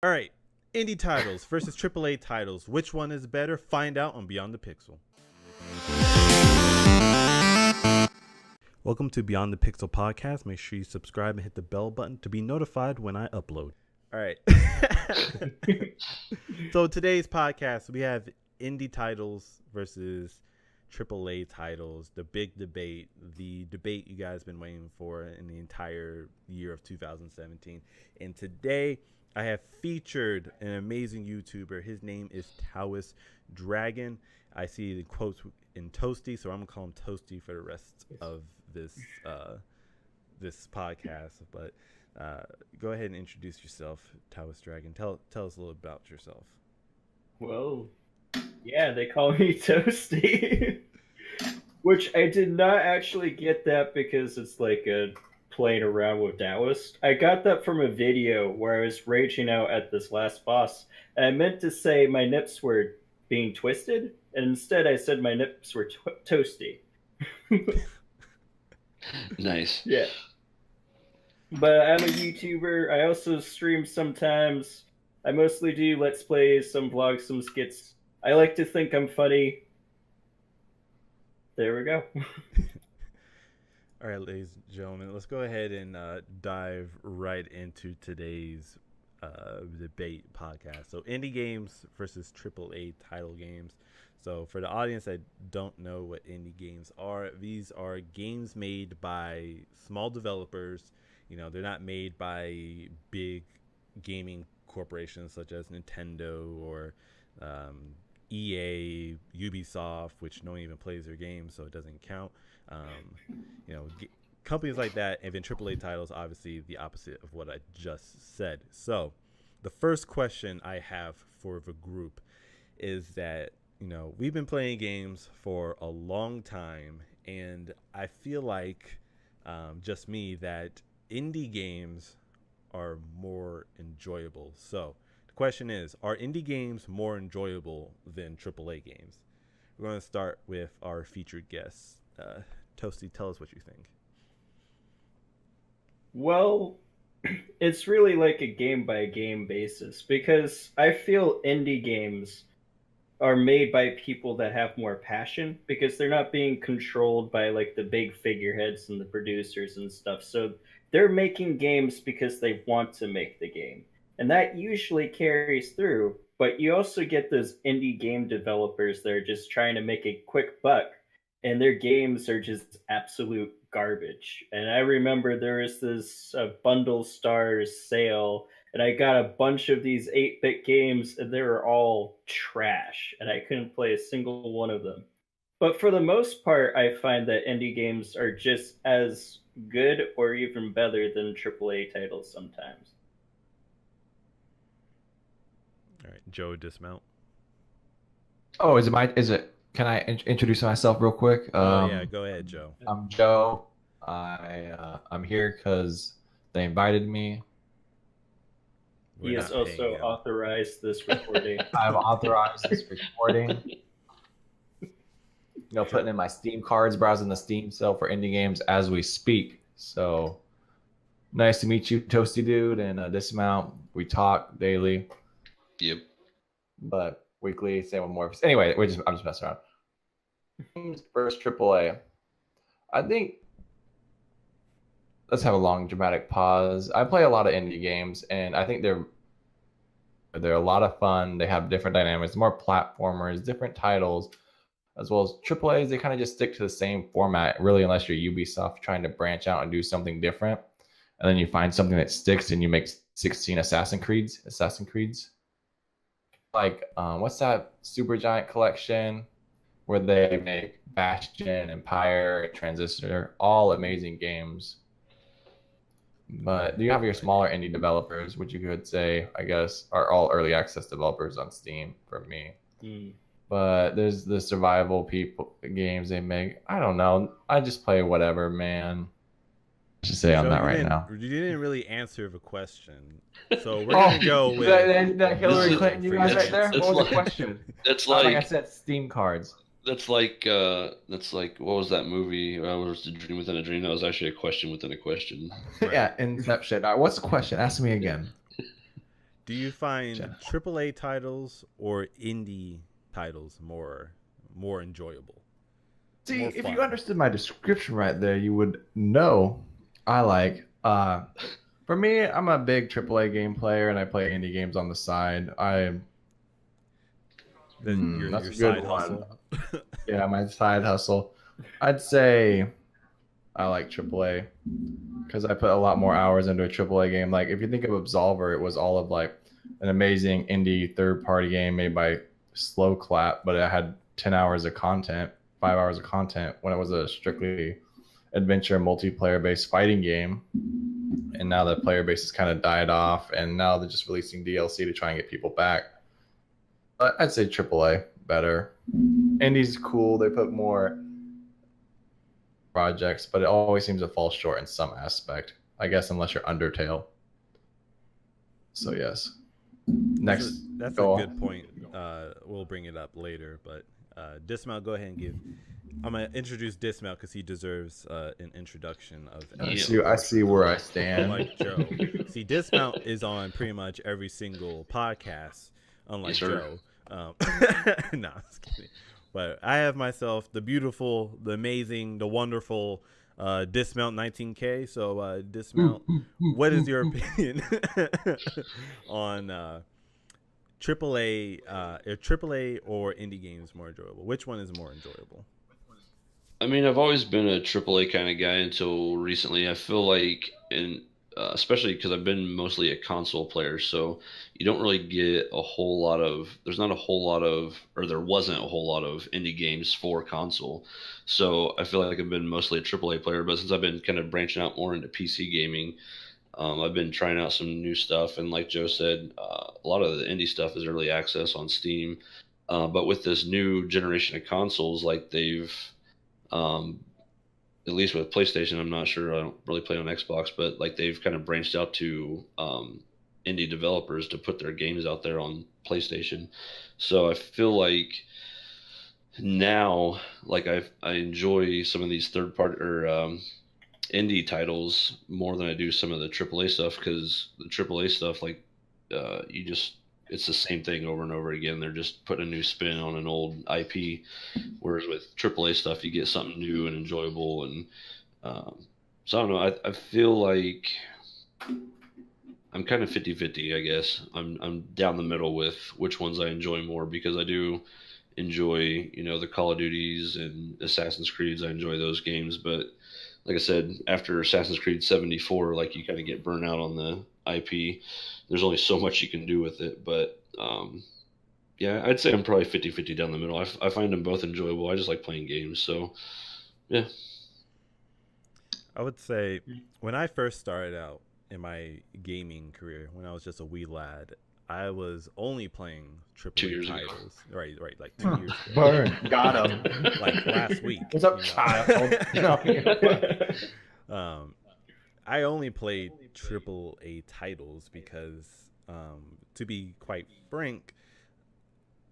All right, indie titles versus AAA titles. Which one is better? Find out on Beyond the Pixel. Welcome to Beyond the Pixel podcast. Make sure you subscribe and hit the bell button to be notified when I upload. All right. So today's podcast, we have indie titles versus AAA titles. The big debate, the debate you guys been waiting for in the entire year of 2017. And today I have featured an amazing YouTuber. His name is Taoist Dragon. I see the quotes in Toasty, so I'm gonna call him Toasty for the rest of this podcast. But go ahead and introduce yourself, Taoist Dragon. Tell us a little about yourself. Well, yeah, they call me Toasty, which I did not actually get that because it's like a playing around with Taoist. I got that from a video where I was raging out at this last boss, and I meant to say my nips were being twisted, and instead I said my nips were toasty. Nice. Yeah. But I'm a YouTuber. I also stream sometimes. I mostly do Let's Plays, some vlogs, some skits. I like to think I'm funny. There we go. All right, ladies and gentlemen, let's go ahead and dive right into today's debate podcast. So, indie games versus AAA title games. So, for the audience that don't know what indie games are, these are games made by small developers. You know, they're not made by big gaming corporations such as Nintendo or EA, Ubisoft, which no one even plays their games, so it doesn't count. You know, companies like that, and then AAA titles, obviously the opposite of what I just said. So the first question I have for the group is that, you know, we've been playing games for a long time, and I feel like, just me, that indie games are more enjoyable. So the question is, are indie games more enjoyable than AAA games? We're going to start with our featured guests. Toasty, tell us what you think. Well, it's really like a game by game basis because I feel indie games are made by people that have more passion because they're not being controlled by like the big figureheads and the producers and stuff. So they're making games because they want to make the game. And that usually carries through, but you also get those indie game developers that are just trying to make a quick buck and their games are just absolute garbage. And I remember there was this bundle stars sale, and I got a bunch of these 8-bit games, and they were all trash, and I couldn't play a single one of them. But for the most part, I find that indie games are just as good or even better than AAA titles sometimes. All right, Joe, dismount. Oh, is it my? Is it? Can I introduce myself real quick? Yeah, go ahead, Joe. I'm Joe. I'm here because they invited me. He has also authorized this recording. I've authorized this recording. You know, putting in my Steam cards, browsing the Steam sale for indie games as we speak. So nice to meet you, Toasty Dude, and Dismount. We talk daily. Yep. But weekly, same with more. Anyway, I'm just messing around. Games versus AAA. I think let's have a long dramatic pause. I play a lot of indie games, and I think they're a lot of fun. They have different dynamics, more platformers, different titles, as well as AAAs. They kind of just stick to the same format, really, unless you're Ubisoft trying to branch out and do something different. And then you find something that sticks, and you make 16 Assassin's Creeds. Like, what's that Supergiant collection where they make Bastion, Empire, Transistor, all amazing games. But you have your smaller indie developers, which you could say, I guess, are all early access developers on Steam for me. But there's the survival games they make. I don't know. I just play whatever, man. I should say on that right now. You didn't really answer the question. So we're going to go with... that Hillary Clinton, you guys right there? What was the question? That's like I said, Steam cards. That's like what was that movie? Was a dream within a dream? That was actually a question within a question. Right. Yeah, Inception. All right, what's the question? Ask me again. Do you find AAA titles or indie titles more enjoyable? See, More if fun? you understood my description right there, you would know I like. For me, I'm a big AAA game player, and I play indie games on the side. That's Your a good side one. hustle. Yeah, my side hustle. I'd say I like AAA because I put a lot more hours into a AAA game. Like if you think of Absolver, it was all of like an amazing indie third-party game made by Slow Clap, but it had 10 hours of content, 5 hours of content when it was a strictly adventure multiplayer-based fighting game. And now the player base has kind of died off, and now they're just releasing DLC to try and get people back. But I'd say AAA better. Indie's cool. They put more projects, but it always seems to fall short in some aspect. I guess unless you're Undertale. So yes. Next, that's a good point. We'll bring it up later, but Dismount, go ahead and give. I'm gonna introduce Dismount because he deserves an introduction of. I see where I stand. Like Joe, see, Dismount is on pretty much every single podcast, unlike Yes, Joe. No, I'm just kidding. But I have myself the beautiful, the amazing, the wonderful Dismount 19K. So Dismount, what is your opinion on AAA or indie games more enjoyable? Which one is more enjoyable? I mean, I've always been a AAA kind of guy until recently. I feel like, especially because I've been mostly a console player, so you don't really get a whole lot of. There's not a whole lot of, or there wasn't a whole lot of indie games for console. So I feel like I've been mostly a AAA player, but since I've been kind of branching out more into PC gaming, I've been trying out some new stuff. And like Joe said, a lot of the indie stuff is early access on Steam. But with this new generation of consoles, like they've um, at least with PlayStation, I'm not sure. I don't really play on Xbox, but like they've kind of branched out to indie developers to put their games out there on PlayStation. So I feel like now, like I enjoy some of these third party or indie titles more than I do some of the AAA stuff because the AAA stuff, like you just it's the same thing over and over again. They're just putting a new spin on an old IP. Whereas with AAA stuff, you get something new and enjoyable. And so I don't know. I feel like I'm kind of 50-50, I guess. I'm down the middle with which ones I enjoy more because I do enjoy, the Call of Duties and Assassin's Creeds. I enjoy those games. But like I said, after Assassin's Creed 74, like you kind of get burnt out on the IP. There's only so much you can do with it, but yeah, I'd say I'm probably 50-50 down the middle. I find them both enjoyable. I just like playing games, so yeah. I would say when I first started out in my gaming career, when I was just a wee lad, I was only playing AAA titles. Right, like 2 years ago. Burn, got him. Like last week. What's up, child? I only played AAA titles because, to be quite frank,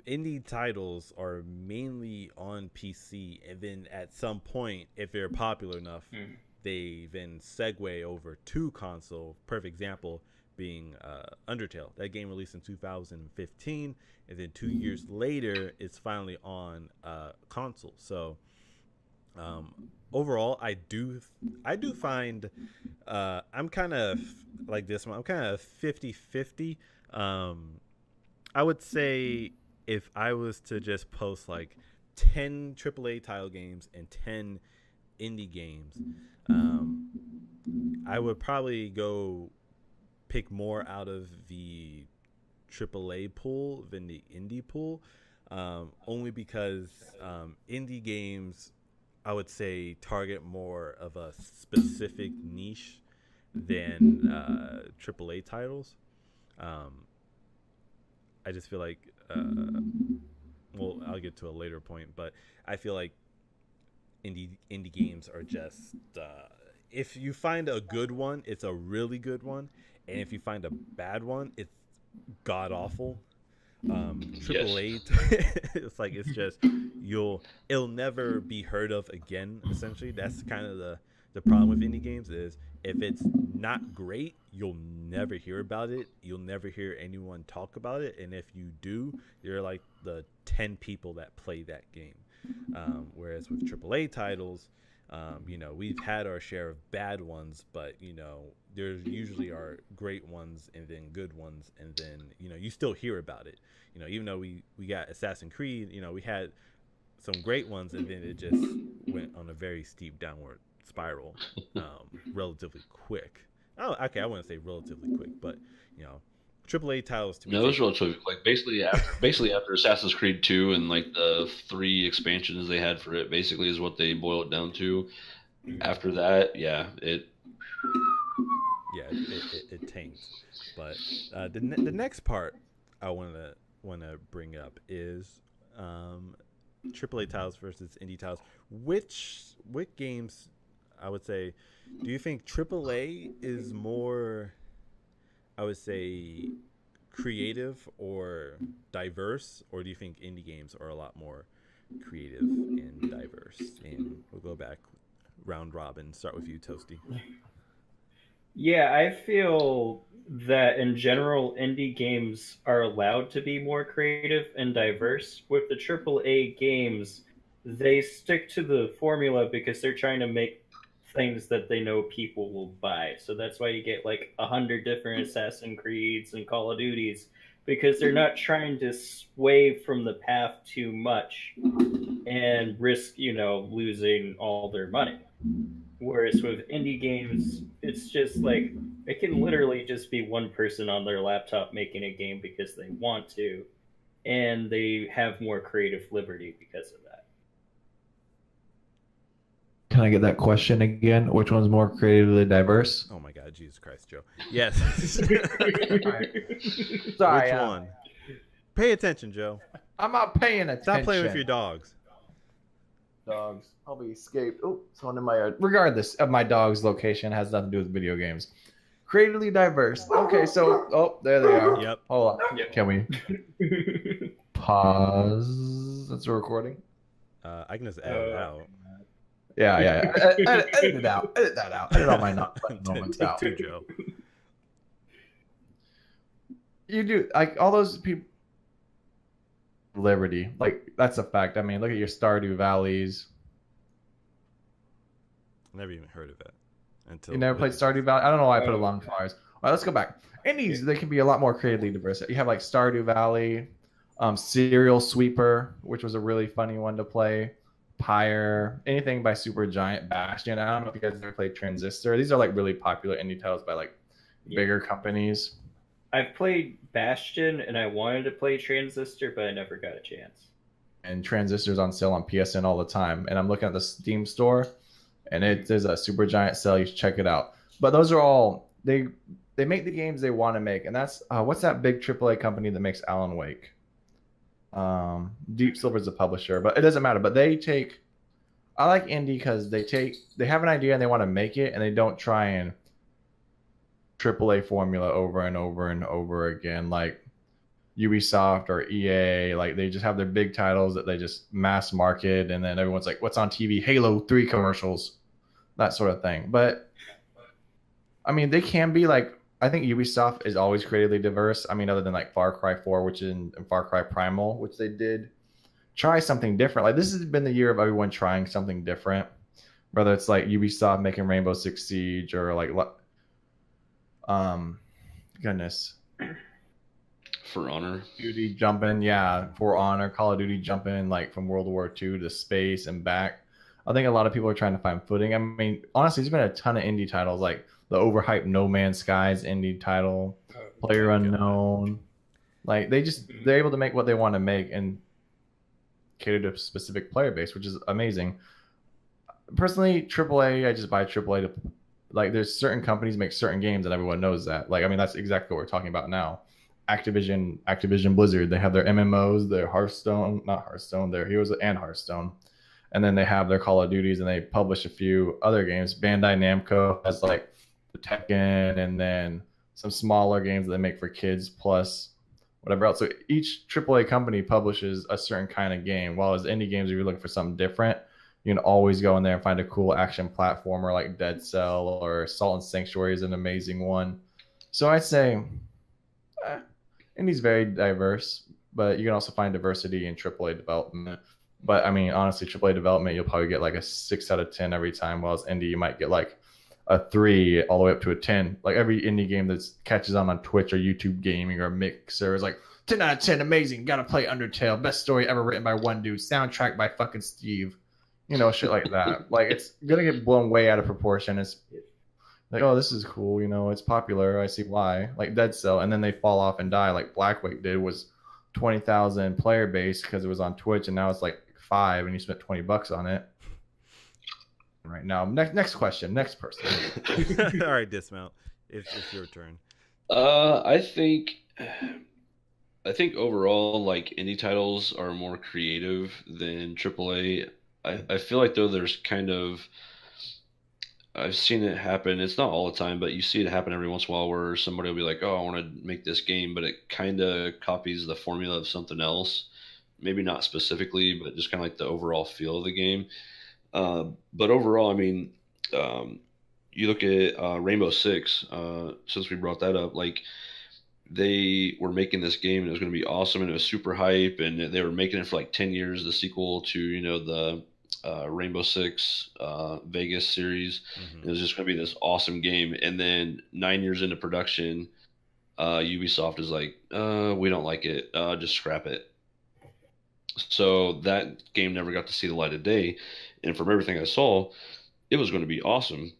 indie titles are mainly on PC, and then at some point, if they're popular enough, they then segue over to console. Perfect example being Undertale. That game released in 2015, and then 2 years later, it's finally on console. So overall, I do find I'm kind of like this one. I'm kind of 50-50. I would say if I was to just post like 10 AAA title games and 10 indie games, I would probably go pick more out of the AAA pool than the indie pool, only because indie games, I would say, target more of a specific niche than AAA titles. I just feel like, well, I'll get to a later point, but I feel like indie games are just, if you find a good one, it's a really good one, and if you find a bad one, it's god awful. AAA, it's just it'll never be heard of again. Essentially, that's kind of the the problem with indie games is if it's not great, you'll never hear about it. You'll never hear anyone talk about it. And if you do, you're like the 10 people that play that game. Whereas with AAA titles, we've had our share of bad ones, but, there usually are great ones and then good ones. And then, you still hear about it. Even though we got Assassin's Creed, we had some great ones, and then it just went on a very steep downward spiral relatively quick. Oh, okay, I wouldn't say relatively quick, but AAA titles to me. No, it was relatively like basically after Assassin's Creed 2 and like the 3 expansions they had for it, basically is what they boil it down to. After that, it tanked. But the next part I want to bring up is AAA titles versus indie titles. Which games, I would say, do you think AAA is more, I would say, creative or diverse, or do you think indie games are a lot more creative and diverse? And we'll go back round robin. Start with you, Toasty. Yeah, I feel that in general, indie games are allowed to be more creative and diverse. With the AAA games, they stick to the formula because they're trying to make things that they know people will buy. So that's why you get like 100 different Assassin's Creeds and Call of Duties, because they're not trying to sway from the path too much and risk, losing all their money. Whereas with indie games, it's just like it can literally just be one person on their laptop making a game because they want to, and they have more creative liberty because of that. Can I get that question again? Which one's more creatively diverse? Oh my God, Jesus Christ, Joe. Yes. Sorry. Which one? Pay attention, Joe. I'm not paying attention. Stop playing with your dogs. Dogs. I'll be escaped. Oh, someone in my yard. Regardless of my dog's location, has nothing to do with video games. Creatively diverse. Okay, so there they are. Yep. Hold on. Yep. Can we pause? That's a recording. I can just edit it out. Yeah. Edit it out. Edit that out. Edit all my moments out. Too, Joe. You do like all those people. Liberty, like that's a fact. I mean, look at your Stardew Valleys. Never even heard of that until you never played Stardew Valley. I don't know why I put it along fires. All right, let's go back. Indies, they can be a lot more creatively diverse. You have like Stardew Valley, Serial Sweeper, which was a really funny one to play. Pyre, anything by Supergiant, Bastion. I don't know if you guys ever played Transistor. These are like really popular indie titles by like bigger companies. I've played Bastion and I wanted to play Transistor, but I never got a chance. And Transistor's on sale on PSN all the time. And I'm looking at the Steam store, and there's a Supergiant sale. You should check it out. But those are all they make the games they want to make, and that's what's that big AAA company that makes Alan Wake? Deep Silver's the publisher, but it doesn't matter. But I like indie because they have an idea and they want to make it, and they don't try and AAA formula over and over and over again, like Ubisoft or EA. Like they just have their big titles that they just mass market, and then everyone's like, "What's on TV? Halo 3 commercials," that sort of thing. But I mean, they can be like. I think Ubisoft is always creatively diverse. I mean, other than like Far Cry 4, which is in Far Cry Primal, which they did try something different. Like this has been the year of everyone trying something different, whether it's like Ubisoft making Rainbow Six Siege or like. Goodness. For Honor. Duty jumping, For Honor, Call of Duty jumping like from World War II to space and back. I think a lot of people are trying to find footing. I mean, honestly, there's been a ton of indie titles, like the overhyped No Man's Skies indie title, Player Unknown. Like they're able to make what they want to make and cater to a specific player base, which is amazing. Personally, AAA, I just buy AAA to. Like, there's certain companies make certain games, and everyone knows that. Like, I mean, that's exactly what we're talking about now. Activision Blizzard, they have their MMOs, their their Heroes and Hearthstone. And then they have their Call of Duties, and they publish a few other games. Bandai Namco has, like, the Tekken, and then some smaller games that they make for kids, plus whatever else. So each AAA company publishes a certain kind of game, while as indie games, if you're looking for something different, You can always go in there and find a cool action platformer like Dead Cell, or Salt and Sanctuary is an amazing one. So I'd say indie's very diverse, but you can also find diversity in AAA development. But I mean, honestly, AAA development, you'll probably get like a 6 out of 10 every time, while as indie, you might get like a 3 all the way up to a 10. Like every indie game that catches on Twitch or YouTube Gaming or Mixer is like 10 out of 10, amazing, gotta play Undertale, best story ever written by one dude, soundtrack by fucking Steve. You know, shit like that. Like it's gonna get blown way out of proportion. It's like, oh, this is cool, you know, it's popular, I see why. Like Dead Cell, and then they fall off and die, like Blackwake did, was 20,000 player base because it was on Twitch, and now it's like 5, and you spent $20 on it. Right now, next question, next person. All right, Dismount, it's your turn. I think overall, like, indie titles are more creative than AAA. I feel like, though, there's kind of, I've seen it happen. It's not all the time, but you see it happen every once in a while where somebody will be like, "Oh, I want to make this game," but it kind of copies the formula of something else. Maybe not specifically, but just kind of like the overall feel of the game. But overall, I mean, you look at Rainbow Six. Since we brought that up, like, they were making this game and it was going to be awesome and it was super hype, and they were making it for like 10 years, the sequel to the Rainbow Six Vegas series. It was just going to be this awesome game, and then 9 years into production, Ubisoft is like, we don't like it, just scrap it. So that game never got to see the light of day, and from everything I saw, it was going to be awesome.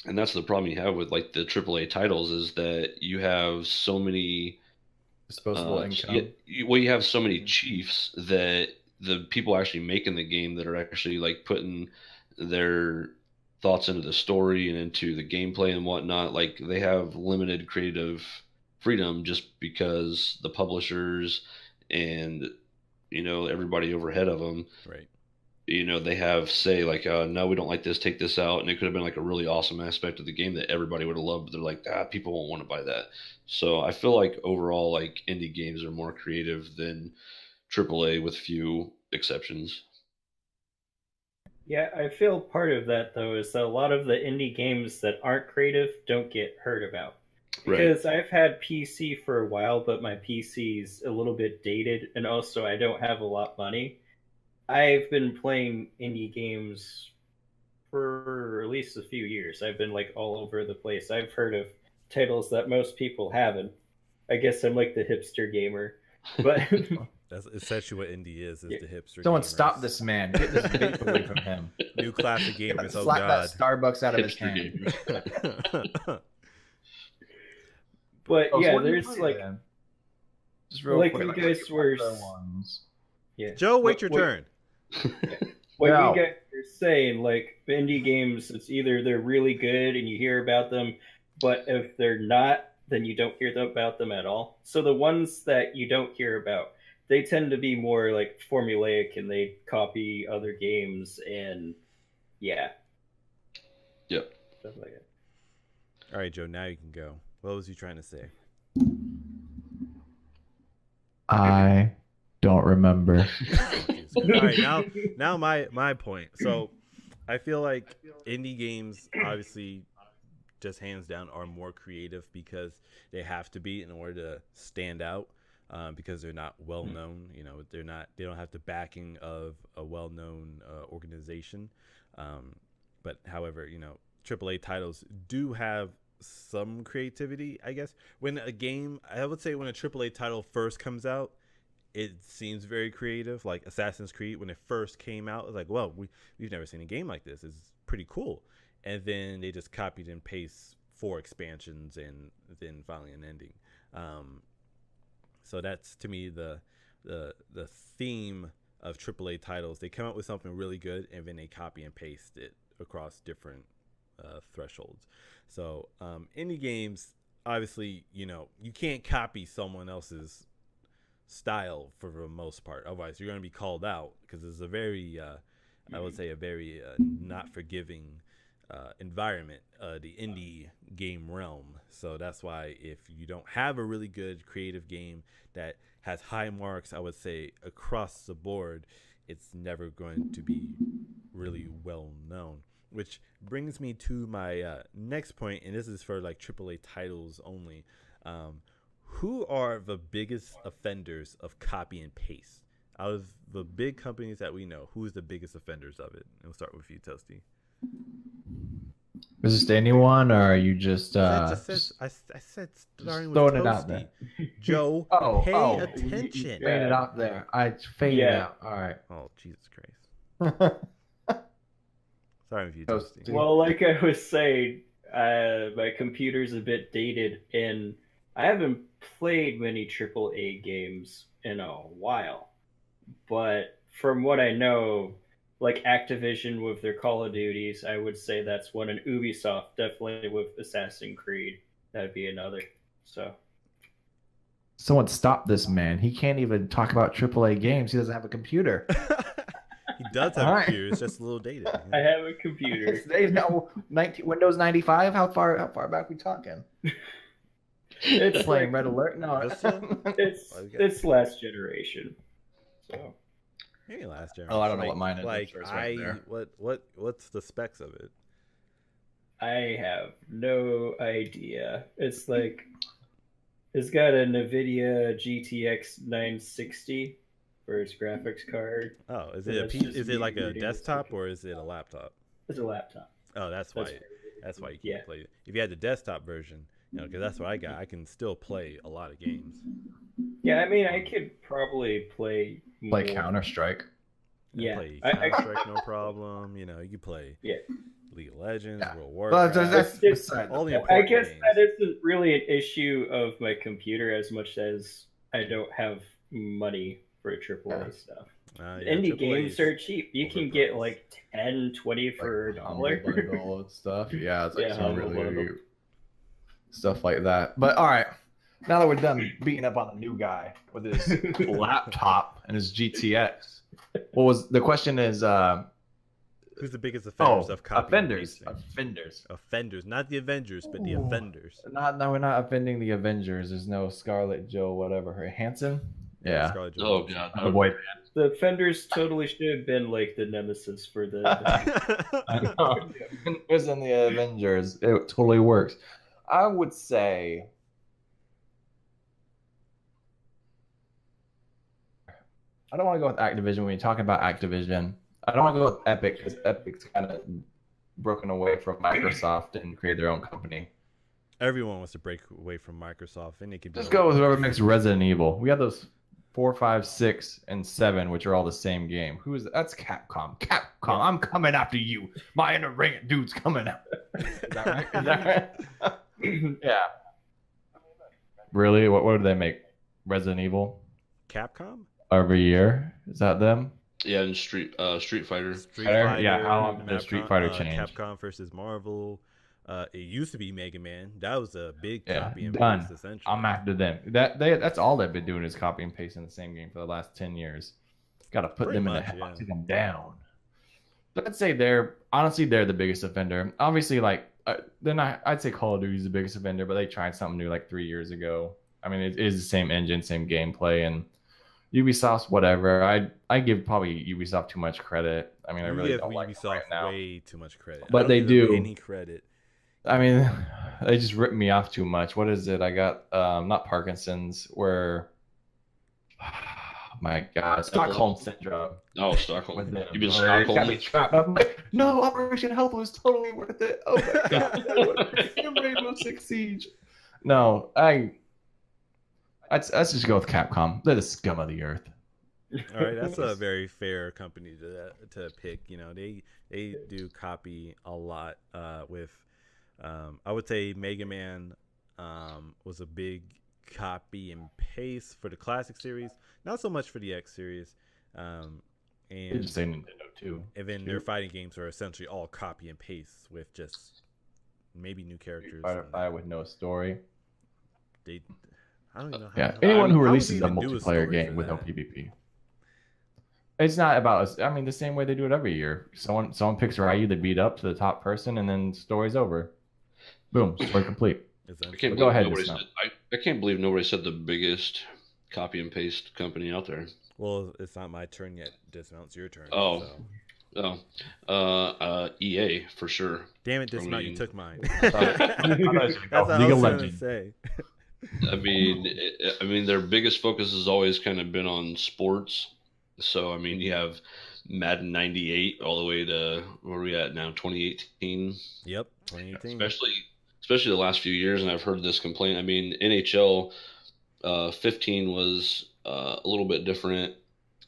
And that's the problem you have with like the AAA titles, is that you have so many Disposable income. you have so many chiefs that the people actually making the game, that are actually like putting their thoughts into the story and into the gameplay and whatnot, like they have limited creative freedom just because the publishers and everybody overhead of them, Right. They have say like, no, we don't like this, take this out. And it could have been like a really awesome aspect of the game that everybody would have loved, but they're like, people won't want to buy that. So I feel like overall, like, indie games are more creative than AAA, with few exceptions. Yeah, I feel part of that though is that a lot of the indie games that aren't creative don't get heard about. Right. Because I've had PC for a while, but my PC's a little bit dated, and also I don't have a lot of money. I've been playing indie games for at least a few years. I've been like all over the place. I've heard of titles that most people haven't. I guess I'm like the hipster gamer, but That's essentially what indie is the hipster. Someone gamers. stop this man. Get this vape away from him. New class of gamers. Oh Slap God. that Starbucks out of his Hipster hand. but Oh, so yeah, what do you there's play like then? Just real like quick, you guys were ones. yeah. Joe, wait your turn. What Yeah. you guys are saying, like indie games, it's either they're really good and you hear about them, but if they're not, then you don't hear about them at all. So the ones that you don't hear about, they tend to be more like formulaic and they copy other games and Yep. stuff like that. All right, Joe, now you can go. What was you trying to say? I don't remember. All right, now my point. So I feel like indie games, obviously, just hands down, are more creative because they have to be in order to stand out. Because they're not well known, they don't have the backing of a well known organization. But however, AAA titles do have some creativity, I guess. I would say when a AAA title first comes out, it seems very creative. Like Assassin's Creed, when it first came out, it's like, well, we've never seen a game like this. It's pretty cool. And then they just copied and pasted 4 expansions and then finally an ending. So that's, to me, the theme of AAA titles. They come out with something really good, and then they copy and paste it across different thresholds. So indie games, obviously, you can't copy someone else's style for the most part. Otherwise, you're going to be called out, because it's a very, I would say, a very not forgiving environment, the indie game realm. So that's why if you don't have a really good creative game that has high marks, I would say across the board, it's never going to be really well known. Which brings me to my next point, and this is for like AAA titles only. Who are the biggest offenders of copy and paste? Out of the big companies that we know, who's the biggest offenders of it? And we'll start with you, Toasty. Is this to anyone, or are you just I said starting with throwing Toasty. it out there? Joe, pay attention. Fade it out there. I fade it out. All right. Oh, Jesus Christ. Sorry with you, Toasty. Well, like I was saying, my computer's a bit dated, and I haven't played many AAA games in a while. But from what I know, like Activision with their Call of Duties, I would say that's one, and Ubisoft definitely with Assassin's Creed. That'd be another. So someone stop this man. He can't even talk about AAA games. He doesn't have a computer. He does have a computer. It's just a little dated. I have a computer. No, Windows 95. How far back we talking? It's playing like, Red Alert. No, it's last generation. So maybe last generation. Oh, I don't know what mine is. Like what's the specs of it? I have no idea. It's like it's got a NVIDIA GTX 960 for its graphics card. Oh, is it is it like a desktop or is it a laptop? It's a laptop. Oh, that's why you can't play it. If you had the desktop version, because that's what I got, I can still play a lot of games. Yeah, I mean, I could probably play Counter-Strike. Yeah, play Counter-Strike, no problem. You can play League of Legends, World of Warcraft. That's all the I guess games. that isn't really an issue of my computer as much as I don't have money for AAA stuff. Indie games are cheap. You can get like 10, 20 for $1. Bundle and stuff. Yeah, it's like some really stuff like that. But all right, now that we're done beating up on the new guy with his laptop and his GTX, what was the question? Is who's the biggest offenders of copy? Offenders, not the Avengers, but the offenders. No, we're not offending the Avengers. There's no Scarlet Joe, whatever her Hanson. Yeah. Oh god. The boy band. The offenders totally should have been like the nemesis for the. I know. Avengers and the Avengers. It totally works. I would say. I don't want to go with Activision when you're talking about Activision. I don't want to go with Epic because Epic's kind of broken away from Microsoft and created their own company. Everyone wants to break away from Microsoft, and they can just go with whoever makes Resident Evil. We have those 4, 5, 6, and 7, which are all the same game. That's Capcom. Capcom, I'm coming after you. My inner ring dude's coming out. Is that right? Yeah. Really? What do they make? Resident Evil? Capcom? Every year? Is that them? Yeah, and Street Fighter. Street Fighter. Yeah, how long did the Street Fighter change? Capcom versus Marvel. It used to be Mega Man. That was a big copy and done. paste, essentially. I'm after them. That's all they've been doing is copy and pasting the same game for the last 10 years. Got to put them in the head, take them down. But I'd say they're the biggest offender. Obviously, like they're not. I'd say Call of Duty is the biggest offender, but they tried something new like 3 years ago. I mean, it is the same engine, same gameplay, and Ubisoft's whatever. I give probably Ubisoft too much credit. I mean, I really don't like Ubisoft right now. Way too much credit, but they do any credit. I mean, they just ripped me off too much. What is it? I got not Parkinson's, where my God, Stockholm syndrome. Oh, Stockholm. You've been Stockholm. Got me trapped. I'm like, no, Operation Health was totally worth it. Oh my God, Rainbow Six Siege. No, let's just go with Capcom. They're the scum of the earth. All right, that's a very fair company to pick. They do copy a lot with. I would say Mega Man was a big copy and paste for the classic series, not so much for the X series. And just say Nintendo too. And then their fighting games are essentially all copy and paste with just maybe new characters. With no story. I don't know. Anyone who releases a multiplayer game with no PvP. It's not about us. I mean, the same way they do it every year. Someone picks Ryu, they beat up to the top person, and then story's over. Boom, story complete. I can't believe nobody said the biggest copy and paste company out there. Well, it's not my turn yet. Dismount, it's your turn. Oh. So. EA for sure. Damn it, Dismount, you took mine. That's That's what I was going to say. I mean, their biggest focus has always kind of been on sports. So, I mean, you have Madden 98 all the way to where are we at now, 2018? Yep, 2018. Especially the last few years, and I've heard this complaint. I mean, NHL 15 was a little bit different,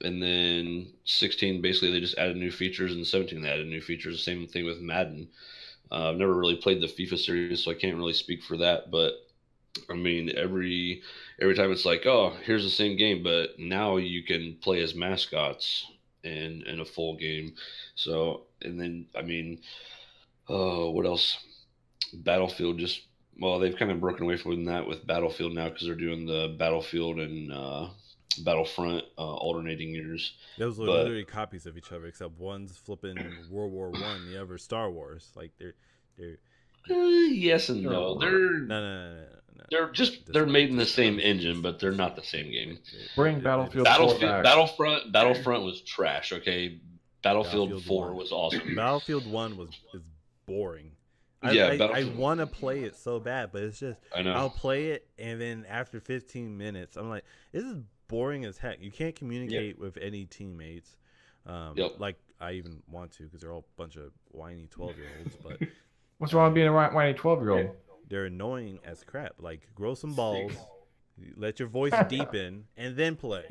and then 16 basically they just added new features, and 17 they added new features. Same thing with Madden. I've never really played the FIFA series, so I can't really speak for that, but I mean, every time it's like, oh, here's the same game, but now you can play as mascots in a full game. So, and then, I mean, what else? Battlefield they've kind of broken away from that with Battlefield now because they're doing the Battlefield and Battlefront alternating years. Those are literally copies of each other, except one's flipping World War One, the other Star Wars. Like they're yes and no. No. They're made in the same engine, but they're not the same game. Bring Battlefield 4 back. Battlefront was trash. Okay, Battlefield 4 was awesome. Battlefield 1 is boring. I want to play it so bad, but it's just I'll play it, and then after 15 minutes, I'm like, this is boring as heck. You can't communicate with any teammates. Like I even want to because they're all a bunch of whiny 12-year-olds. But what's wrong with being a whiny 12-year-old? They're annoying as crap. Like, grow some balls, let your voice deepen, and then play.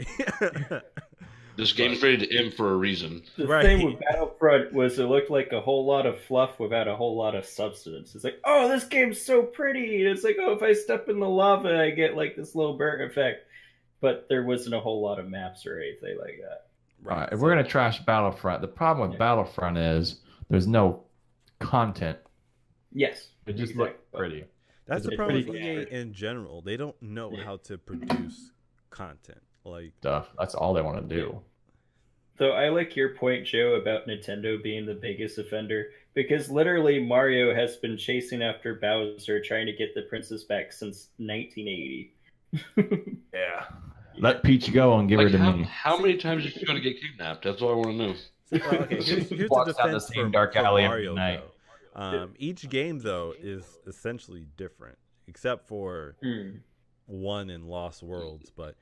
This game's rated M for a reason. The thing with Battlefront was it looked like a whole lot of fluff without a whole lot of substance. It's like, oh, this game's so pretty. And it's like, oh, if I step in the lava, I get like this little burn effect. But there wasn't a whole lot of maps or anything like that. All right, if we're going to trash Battlefront, the problem with Battlefront is there's no content. Yes. It just looks pretty. That's the problem with EA in general. They don't know how to produce content. Like stuff. That's all they want to do. So I like your point, Joe, about Nintendo being the biggest offender, because literally Mario has been chasing after Bowser trying to get the princess back since 1980. Yeah. Let Peach go and give her the mini. How many times is she going to get kidnapped? That's all I want to know. Okay, here's the defense for Mario, though. Each game, though, is essentially different, except for one in Lost Worlds. But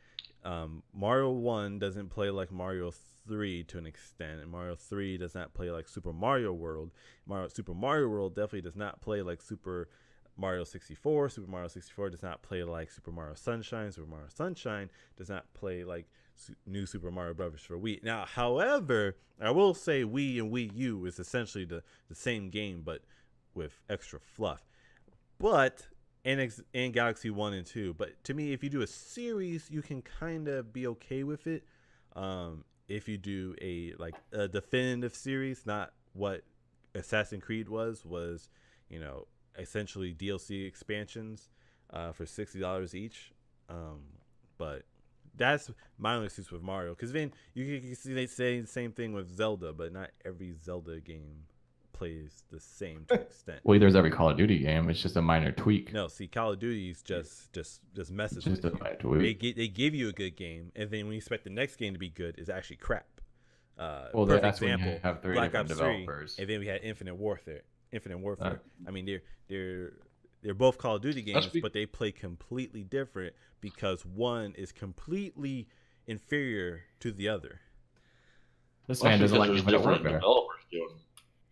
Mario 1 doesn't play like Mario 3 to an extent, and Mario 3 does not play like Super Mario World. Super Mario World definitely does not play like Super Mario 64. Super Mario 64 does not play like Super Mario Sunshine. Super Mario Sunshine does not play like New Super Mario Brothers for Wii. Now, however, I will say Wii and Wii U is essentially the same game, but with extra fluff. But and Galaxy 1 and 2. But to me, if you do a series, you can kind of be okay with it. If you do a definitive series, not what Assassin's Creed was, essentially DLC expansions for $60 each. But that's my only excuse with Mario, because then you can see they say the same thing with Zelda, but not every Zelda game plays the same to an extent. Well, there's every Call of Duty game. It's just a minor tweak. No, see, Call of Duty is just messes with you. They give you a good game, and then when you expect the next game to be good, it's actually crap. Well, perfect that's example, when you have three Black different Ops developers. 3, and then we had Infinite Warfare. I mean, they're both Call of Duty games, but they play completely different because one is completely inferior to the other. This man doesn't like Infinite Warfare.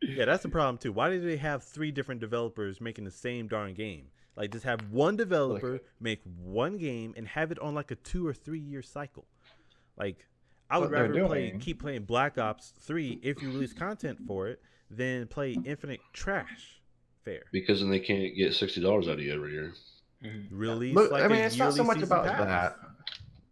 Yeah, that's the problem too. Why do they have 3 different developers making the same darn game? Like, just have one developer make one game and have it on like a 2 or 3 year cycle. Like, I would rather keep playing Black Ops 3 if you release content for it than play Infinite trash. Fair. Because then they can't get $60 out of you every year. Release. Look, I mean, it's not so much about that.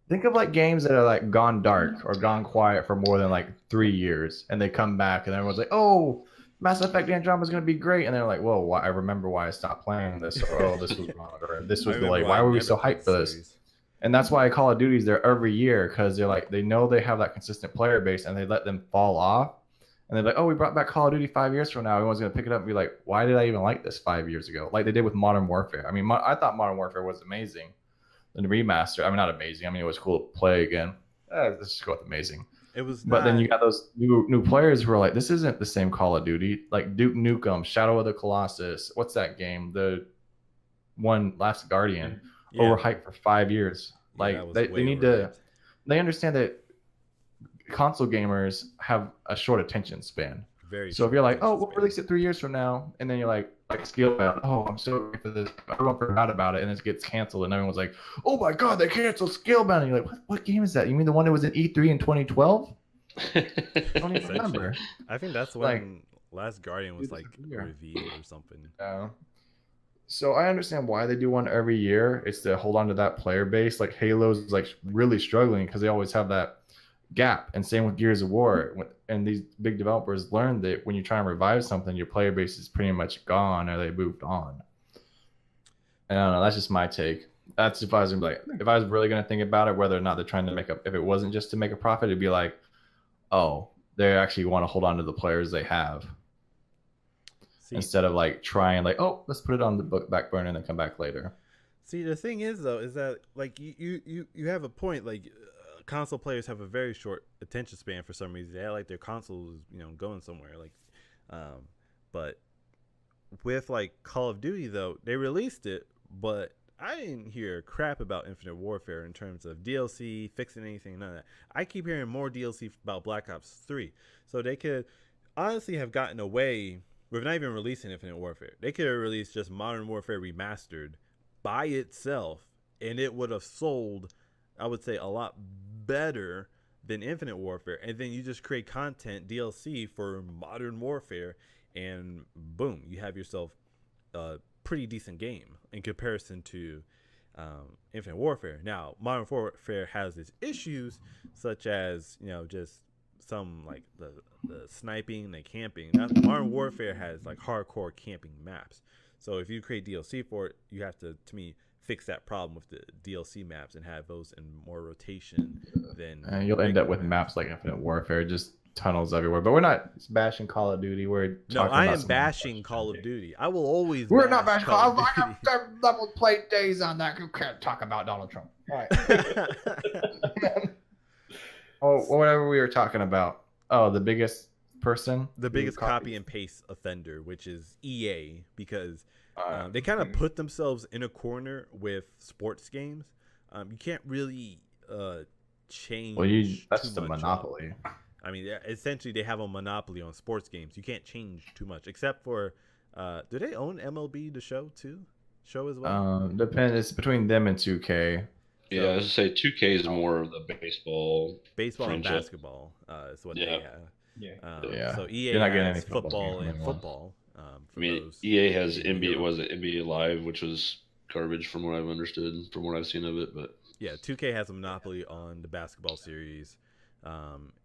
Think of like games that are like gone dark or gone quiet for more than like 3 years, and they come back, and everyone's like, "Oh, Mass Effect Andromeda is going to be great," and they're like, "Whoa, I remember why I stopped playing this," or "Oh, this was wrong," or "This was delayed. Why were we so hyped for this?" And that's why Call of Duty's there every year, because they're like, they know they have that consistent player base, and they let them fall off. And they're like, "Oh, we brought back Call of Duty 5 years from now. Everyone's going to pick it up and be like, why did I even like this 5 years ago?" Like they did with Modern Warfare. I mean, I thought Modern Warfare was amazing. The remaster, I mean, not amazing. I mean, it was cool to play again. Let's just go with amazing. It was, but then you got those new players who are like, this isn't the same Call of Duty. Like Duke Nukem, Shadow of the Colossus. What's that game? The one Last Guardian, overhyped for 5 years. Like they need to. They understand that console gamers have a short attention span. So if you're like, oh, we'll release it 3 years from now, and then you're like Scalebound, oh, I'm so ready for this. Everyone forgot about it, and it gets canceled, and everyone's like, oh my god, they canceled Scalebound. And you're like, what game is that? You mean the one that was in E3 in 2012? I don't even remember. I think that's when Last Guardian was revealed or something. So I understand why they do one every year. It's to hold on to that player base. Like Halo's like really struggling because they always have that gap, and same with Gears of War. And these big developers learned that when you try and revive something, your player base is pretty much gone or they moved on. I don't know. That's just my take. That's if I was really gonna think about it, whether or not they're trying to make up. If it wasn't just to make a profit, it'd be like, oh, they actually want to hold on to the players they have. Instead of like trying like, oh, let's put it on the back burner and then come back later. See, the thing is though, is that like you have a point. Like console players have a very short attention span for some reason. They like their consoles, going somewhere. Like, but with like Call of Duty though, they released it, but I didn't hear crap about Infinite Warfare in terms of DLC, fixing anything, none of that. I keep hearing more DLC about Black Ops 3. So they could honestly have gotten away with not even releasing Infinite Warfare. They could have released just Modern Warfare Remastered by itself, and it would have sold, I would say, a lot better than Infinite Warfare. And then you just create content, DLC for Modern Warfare, and boom, you have yourself a pretty decent game in comparison to Infinite Warfare. Now, Modern Warfare has its issues, such as, just some like the sniping, the camping. Modern Warfare has like hardcore camping maps. So if you create DLC for it, you have to me, fix that problem with the DLC maps and have those in more rotation than. And you'll end up with maps like Infinite Warfare, just tunnels everywhere. But we're not bashing Call of Duty. I am bashing Call of Duty. I will always. We're not bashing Call of Duty. I have level play days on that. You can't talk about Donald Trump. All right. Oh, whatever we were talking about. Oh, the biggest copy and paste offender, which is EA, because they kind of put themselves in a corner with sports games. You can't really change. Well, that's the monopoly. I mean, essentially, they have a monopoly on sports games. You can't change too much, except for, do they own MLB The Show too? Show as well. Depends. It's between them and 2K. Yeah, I was gonna say 2K is more of the baseball and basketball is what they have. Yeah. So EA You're not getting has any football and football. EA has NBA Live, which was garbage from what I've understood, from what I've seen of it. But yeah, 2K has a monopoly on the basketball series,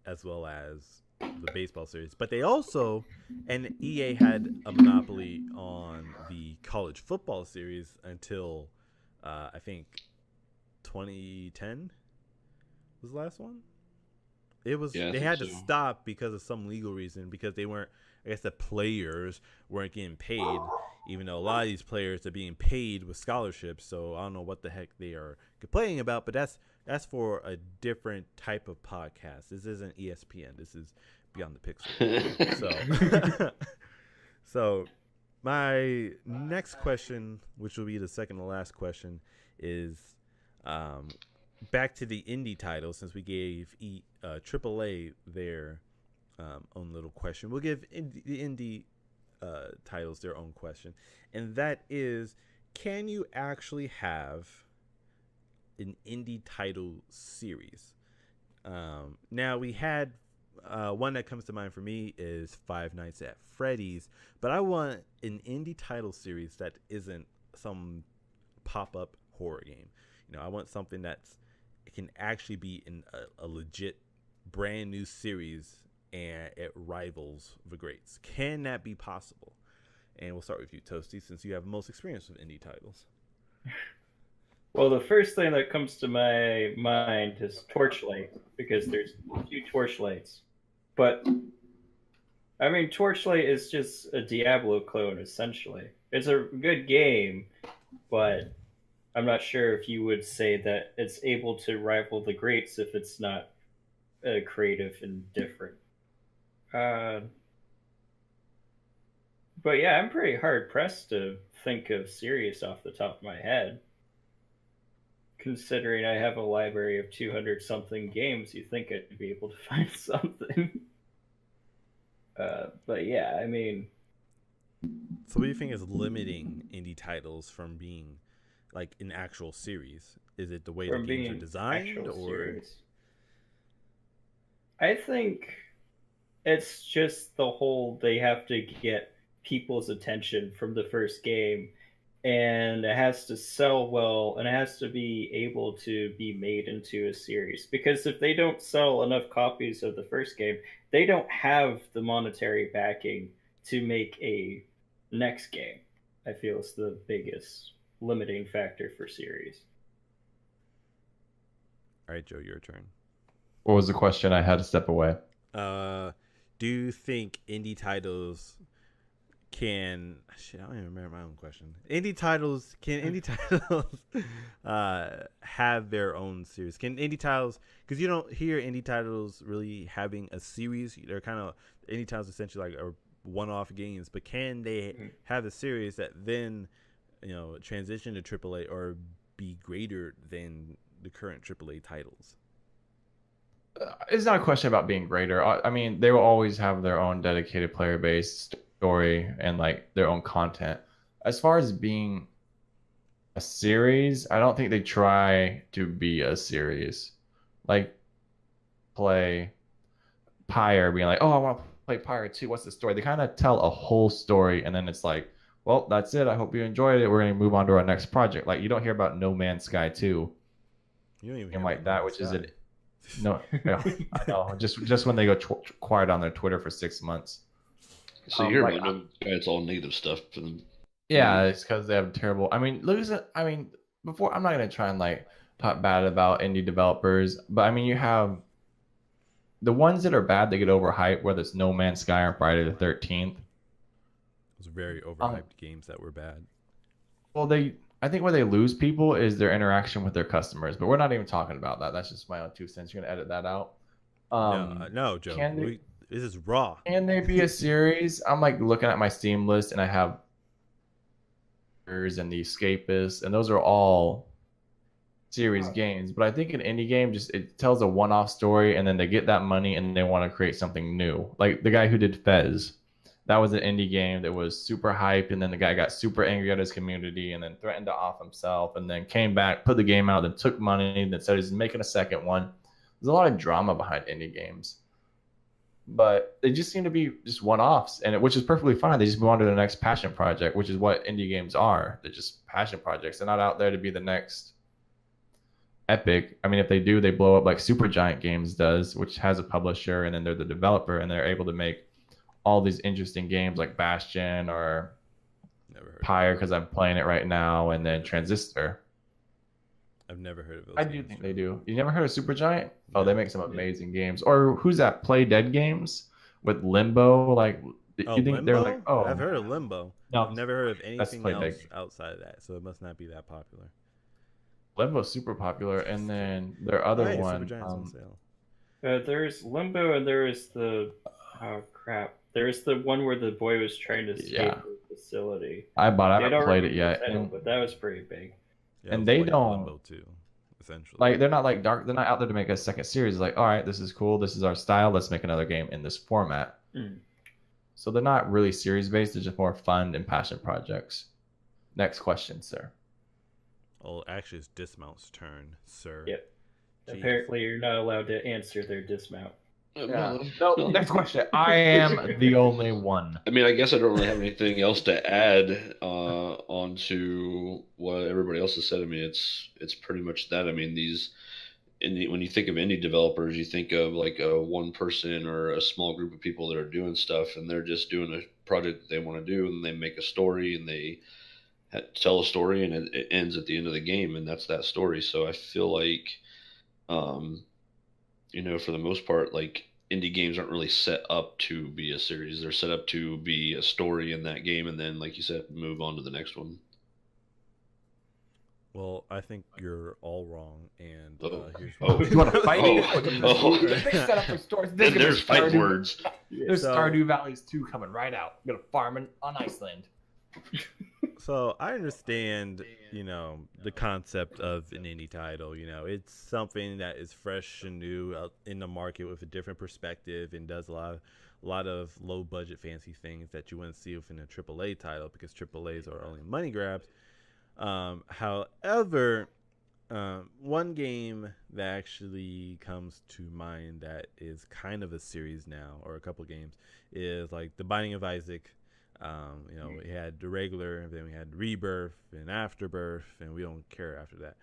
as well as the baseball series. But they also, and EA had a monopoly on the college football series until I think 2010 was the last one. It was they had to stop because of some legal reason, because they weren't, I guess the players weren't getting paid, even though a lot of these players are being paid with scholarships. So I don't know what the heck they are complaining about, but that's for a different type of podcast. This isn't ESPN. This is Beyond the Pixel. So my next question, which will be the second to last question, is back to the indie titles, since we gave AAA their own little question. We'll give the indie titles their own question, and that is, can you actually have an indie title series? Now, we had one that comes to mind for me is Five Nights at Freddy's, but I want an indie title series that isn't some pop-up horror game. I want something that's, it can actually be in a legit brand new series and it rivals the greats. Can that be possible? And we'll start with you, Toasty, since you have most experience with indie titles. Well, the first thing that comes to my mind is Torchlight, because there's a few Torchlights. But, I mean, Torchlight is just a Diablo clone, essentially. It's a good game, but I'm not sure if you would say that it's able to rival the greats if it's not creative and different. Uh, but yeah, I'm pretty hard pressed to think of series off the top of my head. Considering I have a library of 200 something games, you think I'd be able to find something. But yeah, I mean, So what do you think is limiting indie titles from being like an actual series? Is it the way the from games are being designed, actual or series, I think it's just the whole they have to get people's attention from the first game, and it has to sell well, and it has to be able to be made into a series, because if they don't sell enough copies of the first game, they don't have the monetary backing to make a next game. I feel is the biggest limiting factor for series. all right, Joe, your turn. What was the question? I had to step away. Do you think indie titles can? Shit, I don't even remember my own question. Indie titles can indie titles have their own series? Can indie titles? Because you don't hear indie titles really having a series. They're kind of indie titles essentially like are one-off games. But can they have a series that then transition to AAA or be greater than the current AAA titles? It's not a question about being greater. I mean, they will always have their own dedicated player base, story, and like their own content. As far as being a series, I don't think they try to be a series. Like play Pyre, being like, oh, I want to play Pyre 2. What's the story? They kind of tell a whole story, and then it's like, well, that's it. I hope you enjoyed it. We're going to move on to our next project. Like, you don't hear about No Man's Sky 2 You don't even and hear like about that, No which Man's is Sky. it. No, yeah, I know. Just when they go quiet on their Twitter for 6 months. So you hear Like, about no it's all negative stuff for them. yeah, it's because they have terrible. I mean, look at. I mean, before I'm not gonna try and like talk bad about indie developers, but I mean, you have the ones that are bad. They get overhyped, whether it's No Man's Sky or Friday the 13th. Those very overhyped games that were bad. Well, I think where they lose people is their interaction with their customers, but we're not even talking about that. That's just my own 2 cents. You're gonna edit that out. No, Joe. Can This is raw. they be a series? I'm like looking at my Steam list, and I have and the Escapist, and those are all series games. But I think an indie game just it tells a one-off story, and then they get that money and they want to create something new. Like the guy who did Fez, that was an indie game that was super hyped, and then the guy got super angry at his community, and then threatened to off himself, and then came back, put the game out, then took money, then said he's making a second one. There's a lot of drama behind indie games, but they just seem to be just one-offs, and which is perfectly fine. They just move on to the next passion project, which is what indie games are. They're just passion projects. They're not out there to be the next Epic. I mean, if they do, they blow up like Supergiant Games does, which has a publisher, and then they're the developer, and they're able to make all these interesting games like Bastion or Pyre, because I'm playing it right now, and then Transistor. I've never heard of those. I do think they do. You never heard of Supergiant? Oh, they make some amazing games. Or who's that? Play Dead Games with Limbo. Like, you think Limbo? they're like, oh, I've heard of Limbo. No, I've never heard of anything else Dead. outside of that, so it must not be that popular. Limbo's super popular, and then their other one. Supergiant's on sale. There's Limbo, and there's the There's the one where the boy was trying to escape the facility. I haven't played it yet, but that was pretty big. Yeah, and they don't Limbo too, essentially. Like they're not like dark. They're not out there to make a second series. Like, all right, this is cool. This is our style. Let's make another game in this format. So they're not really series based. They're just more fun and passion projects. Next question, sir. Oh, actually, it's Dismount's turn, sir. Yep. Jeez. Apparently, you're not allowed to answer their dismount. No, next question. I am the only one. I mean, I guess I don't really have anything else to add onto what everybody else has said. I mean, it's pretty much that. I mean, when you think of indie developers, you think of like a one person or a small group of people that are doing stuff, and they're just doing a project that they want to do, and they make a story, and they tell a story, and it ends at the end of the game, and that's that story. So I feel like, for the most part, like indie games aren't really set up to be a series. They're set up to be a story in that game, and then, like you said, move on to the next one. Well, I think you're all wrong, and Oh. here's Oh. why. You want to fight me? Oh. Big setup for stores. Then there's fight words. There's So- Stardew Valleys 2 coming right out. I'm gonna farm on Iceland. So I understand, the concept of an indie title. It's something that is fresh and new out in the market with a different perspective and does a lot of low budget fancy things that you wouldn't see within a AAA title because AAAs are only money grabs. However, one game that actually comes to mind that is kind of a series now, or a couple games, is like The Binding of Isaac. We had the regular, then we had Rebirth and Afterbirth, and we don't care after that.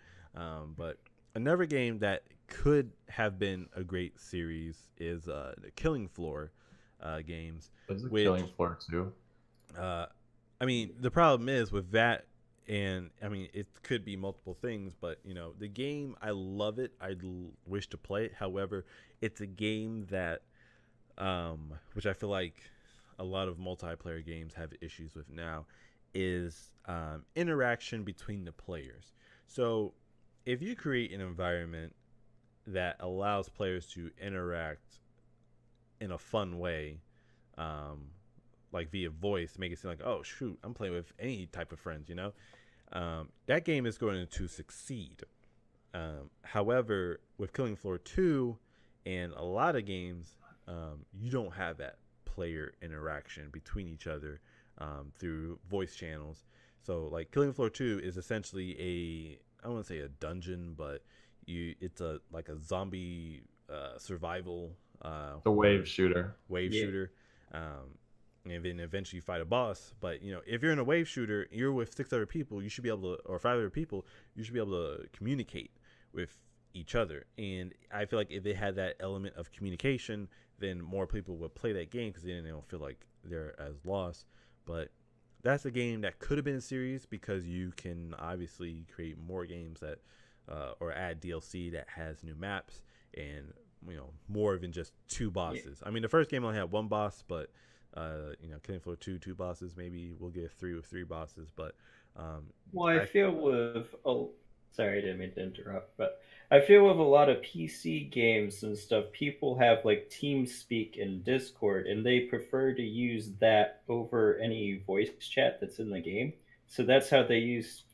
But another game that could have been a great series is the Killing Floor games. There's a Which- Killing Floor 2. The problem is with that, and it could be multiple things, but the game, I love it. I wish to play it. However, it's a game that, which I feel like a lot of multiplayer games have issues with now, is interaction between the players. So if you create an environment that allows players to interact in a fun way, like via voice, make it seem like, oh shoot, I'm playing with any type of friends, that game is going to succeed. However, with Killing Floor 2 and a lot of games, you don't have that player interaction between each other through voice channels. So like Killing Floor 2 is essentially I don't want to say a dungeon, but it's a zombie survival The wave shooter. shooter. And then eventually you fight a boss. But if you're in a wave shooter, you're with 6 other people, you should be able to, or 5 other people, you should be able to communicate with each other. And I feel like if they had that element of communication, then more people would play that game because then they don't feel like they're as lost. But that's a game that could have been a series because you can obviously create more games that or add DLC that has new maps and more than just 2 bosses. The first game only had 1 boss, but Killing Floor 2 bosses. Maybe we'll get 3 with 3 bosses. But I feel with sorry, I didn't mean to interrupt, but I feel with a lot of PC games and stuff, people have like TeamSpeak and Discord, and they prefer to use that over any voice chat that's in the game. So that's how they use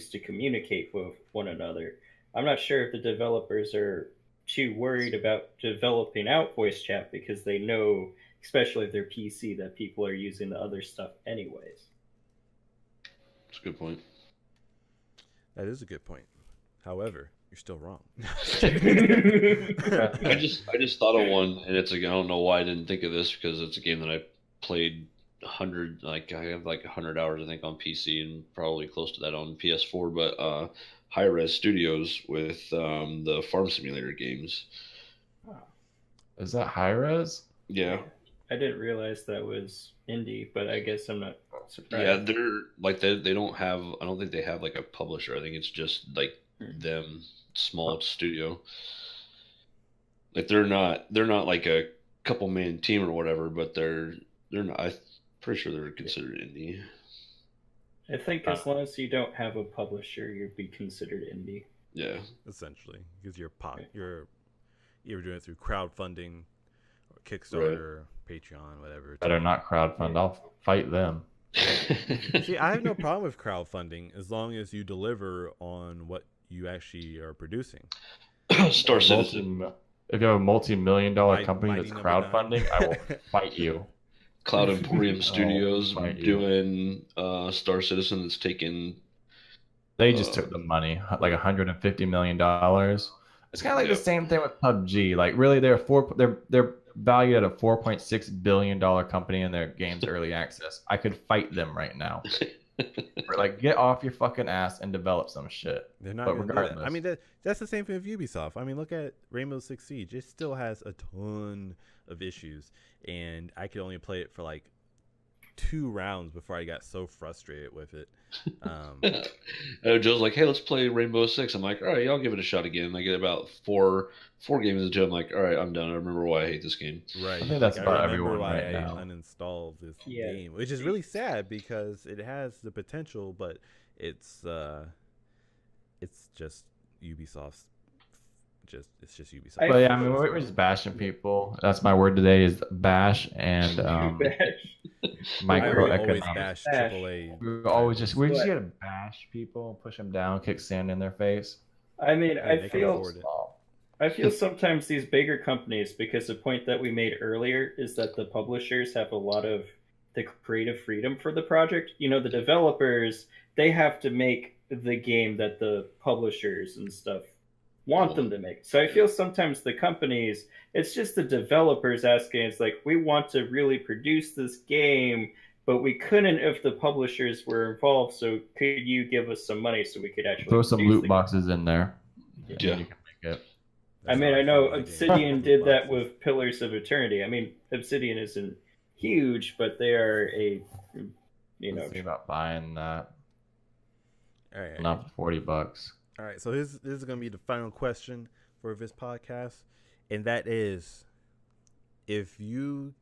to communicate with one another. I'm not sure if the developers are too worried about developing out voice chat because they know, especially if they're PC, that people are using the other stuff anyways. That's a good point. that is a good point. However, you're still wrong. I just thought of one, and it's I don't know why I didn't think of this because it's a game that I played 100, like I have like 100 hours I think on PC and probably close to that on PS4. But High Res Studios with the Farm Simulator games. Is that high res? Yeah, I didn't realize that was indie, but I guess I'm not surprised. yeah, they're like they don't have. I don't think they have like a publisher. I think it's just like them small studio. Like they're not like a couple man team or whatever, but they're not. I'm pretty sure they're considered indie. I think as long as you don't have a publisher, you'd be considered indie. Yeah, Essentially, because you're doing it through crowdfunding or Kickstarter, Patreon, whatever. Better not crowdfund. I'll fight them. See, I have no problem with crowdfunding as long as you deliver on what you actually are producing. Star Citizen, If you have a multi-million-dollar Mighty company that's number crowdfunding, 9. I will fight you. Cloud Emporium Studios fight you. doing Star Citizen that's taken. They just took the money, like $150 million. It's kind of like the same thing with PUBG. Like, really, they're valued at a $4.6 billion company in their game's early access. I could fight them right now. Like, get off your fucking ass and develop some shit. They're not But going to do that. regardless. That's the same thing with Ubisoft. Look at Rainbow Six Siege. It still has a ton of issues, and I could only play it for like 2 rounds before I got so frustrated with it. Joe's like, "Hey, let's play Rainbow Six." I'm like, "All right, I'll give it a shot again." I get about four games into it. I'm like, "All right, I'm done. I remember why I hate this game." Right. I think that's about remember everyone why right I now. uninstalled this Yeah. game, which is really sad because it has the potential, but it's it's just Ubisoft's. It's just Ubisoft. But yeah, I mean, we're just bashing people. That's my word today is bash and I will always microeconomics. bash Bash. AAA. We're just But- here to bash people, push them down, kick sand in their face. I mean, Hey, they can afford it. I feel sometimes these bigger companies, because the point that we made earlier is that the publishers have a lot of the creative freedom for the project. You know, the developers, they have to make the game that the publishers and stuff want them to make. So I feel sometimes the companies, it's just the developers asking, it's like, we want to really produce this game, but we couldn't if the publishers were involved. So could you give us some money so we could actually Throw some produce loot the boxes in there. Yeah. And then you can make it. I mean, That's I how know feel like Obsidian loot did that boxes. with Pillars of Eternity. I mean, Obsidian isn't huge, but they are a, you know, Let's see about buying that. All right. Not for $40. All right, so this is going to be the final question for this podcast, and that is, if you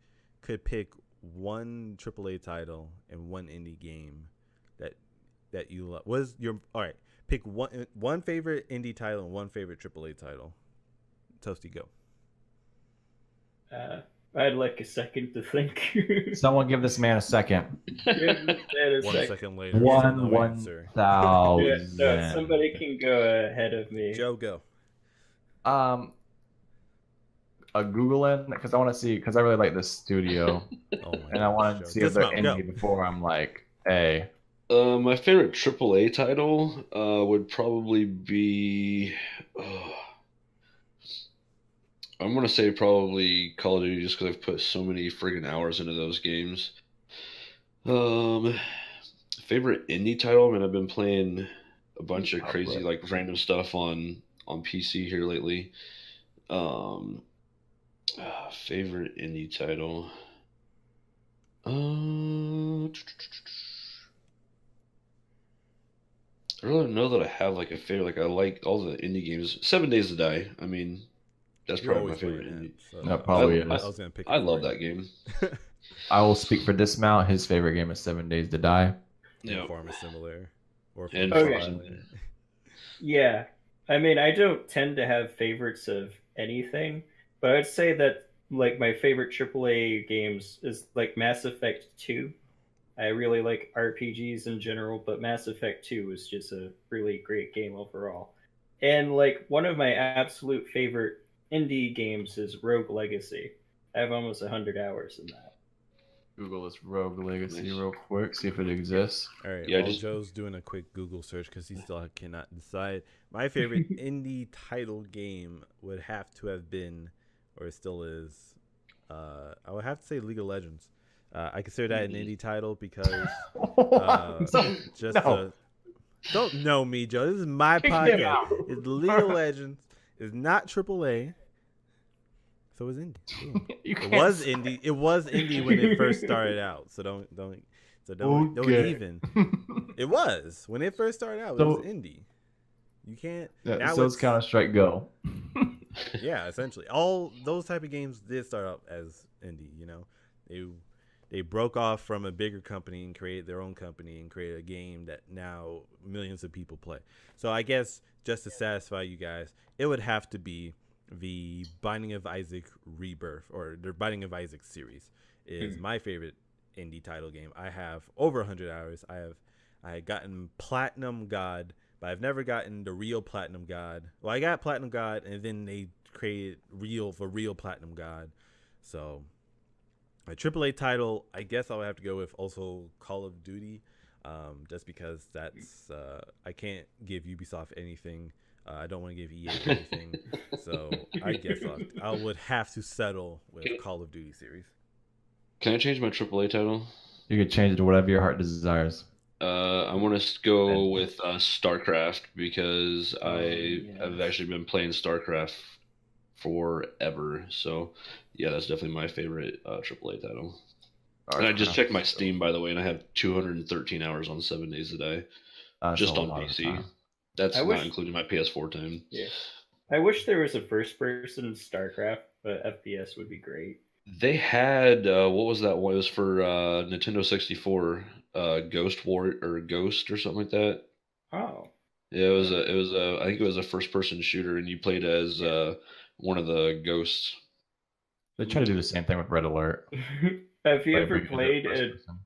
could pick one AAA title and one indie game that you love, was your pick one favorite indie title and one favorite AAA title. Toasty, go. I'd like a second to think. Someone give this man a second. Give this man a 1 second. second later, still no answer. 1,000. No, somebody can go ahead of me. Joe, go. A Googling because I want to see because I really like this studio Oh my and I want to Joe. see if they're Dismount, indie before I'm like, hey, My favorite AAA title would probably be. I'm gonna say probably Call of Duty just because I've put so many friggin' hours into those games. Favorite indie title? I mean, I've been playing a bunch of crazy like random stuff on PC here lately. Favorite indie title? I really don't know that I have like a favorite. Like I like all the indie games. 7 Days to Die. I mean, that's You're probably my always favorite playing indie. that, so That probably I is. was going to pick. I love that game. I will speak for Dismount. His favorite game is 7 Days to Die. Yeah. Farm is similar. Or And Farm Okay. is similar. Yeah. I mean, I don't tend to have favorites of anything, but I'd say that like my favorite AAA games is like Mass Effect 2. I really like RPGs in general, but Mass Effect 2 is just a really great game overall. And like one of my absolute favorite indie games is Rogue Legacy. I have almost 100 hours in that. Google this Rogue Legacy Nice. real quick, see if it exists. All right. Yeah, while just- Joe's doing a quick Google search because he still cannot decide. My favorite indie title game would have to have been, or it still is, I would have to say League of Legends. I consider that an indie title because don't know me, Joe. This is my Kick him podcast. out. It's League of Legends. It's not AAA. So it's indie. Ooh. You It can't was say- indie. It was indie when it first started out. So don't Okay. even. It was when it first started out. It So- was indie. You can't. Yeah, now so it's it's Counter Strike Go. yeah, essentially all those type of games did start out as indie. You know, they broke off from a bigger company and created their own company and created a game that now millions of people play. So I guess just to satisfy you guys, it would have to be the Binding of Isaac Rebirth, or the Binding of Isaac series is my favorite indie title game. I have over 100 hours. I had gotten Platinum God, but I've never gotten the real Platinum God. Well, I got Platinum God, and then they created real Platinum God. So my AAA title, I guess I would have to go with also Call of Duty, just because that's I can't give Ubisoft anything. I don't want to give EA anything, so I guess I would have to settle with Call of Duty series. Can I change my AAA title? You could change it to whatever your heart desires. I want to go with StarCraft because I yes. have actually been playing StarCraft forever. So, yeah, that's definitely my favorite AAA title. And I just checked my Steam, by the way, and I have 213 hours on 7 Days a Day, That's just a on lot of PC. time. That's I not wish- including my PS4 time. Yeah. I wish there was a first person StarCraft, but FPS would be great. They had what was that one? It was for Nintendo 64, Ghost War or Ghost or something like that. Oh. Yeah, I think it was a first person shooter, and you played as one of the ghosts. They try to do the same thing with Red Alert. Have you but ever we use it played first a person.